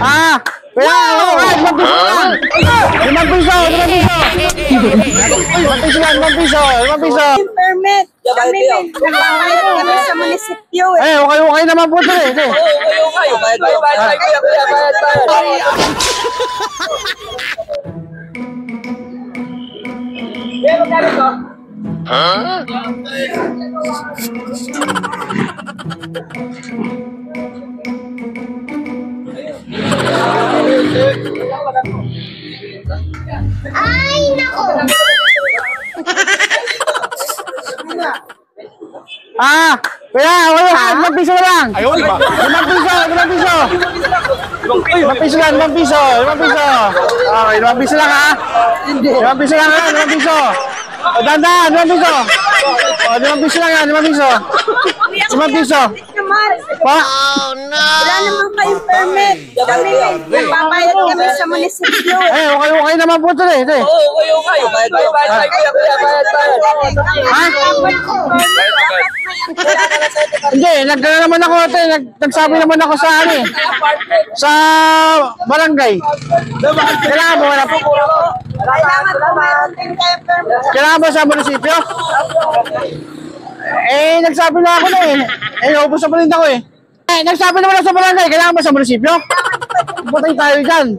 Ah! Kaya, limang piso lang! Limang piso! Limang piso! Permit! Kami nagbabayad kami sa munisipyo eh. Eh, okay naman po ito eh. Ay, nako! Ah! Kaya, limang piso lang! Limang piso! Okay, limang piso lang ha! Limang piso! O, dandan, limang piso! O, limang piso lang yan, limang piso! Pa? Wala naman kayong permit. Kami nagbabayad kami sa munisipyo eh. Eh, okay naman po ito eh. Ha? Hindi, nagkala naman ako ito eh. Nagsabi naman ako sa ano eh. Sa barangay. Kailangan mo wala po. Kailangan mayroon din kayo permit. Kailangan ba sa munisipyo? Eh, nagsabi na ako na eh. Eh, naubos na palinda ko eh. Eh, nagsabi naman ako sa barangay. Kailangan ba sa munisipyo? Patay tayo dyan.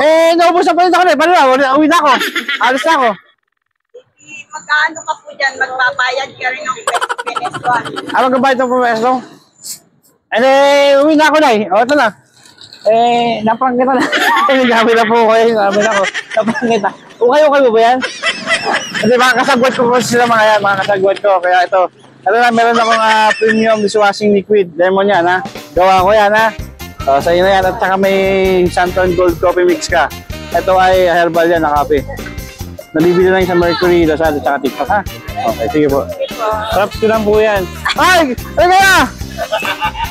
Eh, naubos na palinda ko na eh. Paano na? Uwi na ako. Alis na ako. Magkano ka po dyan? Magbabayad ka rin ng peso. Magbabayad ng peso? Eh, uwi na ako na eh. O, ito na. Eh, napanggit na. Eh, nagsabi na po ko eh. Sabi na ako. Napanggit na. Okay ba yan? Kasi mga kasagwat ko po sila mga yan. Mga kasagwat ko. Kaya ito. Ito na, meron akong premium dishwashing liquid. Lemon yan ha. Gawa ko yan ha. So, sa inyo na yan. At saka may Santon Gold Coffee Mix ka. Ito ay herbal yan na kape. Nabibili lang sa Mercury, Lazada, at saka TikTok ha. Okay, sige po. Traps ko lang po yan. Ay! Ay kaya!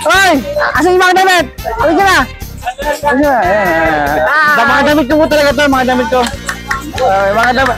Ay! Asan yung mga damit? Ay ka na! Ay ka na! Mga damit ko po talaga ito, mga damit ko. Mga damit.